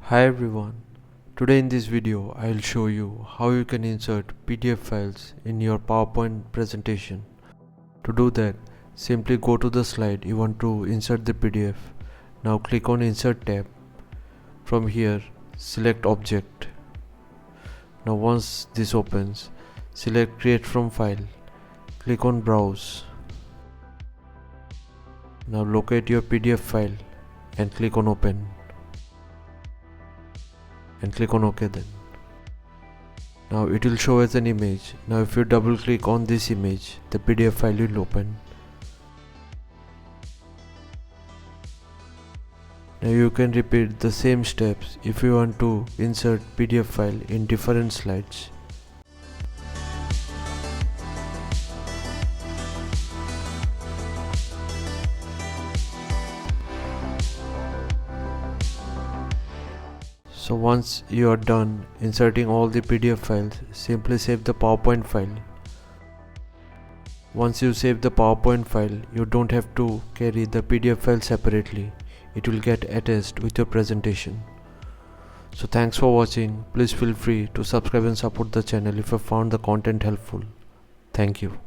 Hi everyone, today in this video I will show you how you can insert PDF files in your PowerPoint presentation. To do that, simply go to the slide you want to insert the PDF. Now click on Insert tab. From here, select Object. Now once this opens, select Create from File. Click on Browse. Now locate your PDF file and click on Open. And click on OK then. Now it will show as an image. Now if you double click on this image, the PDF file will open. Now you can repeat the same steps if you want to insert PDF file in different slides. So once you are done inserting all the PDF files, simply save the PowerPoint file. Once you save the PowerPoint file, you don't have to carry the PDF file separately. It will get attached with your presentation. So thanks for watching. Please feel free to subscribe and support the channel if you found the content helpful. Thank you.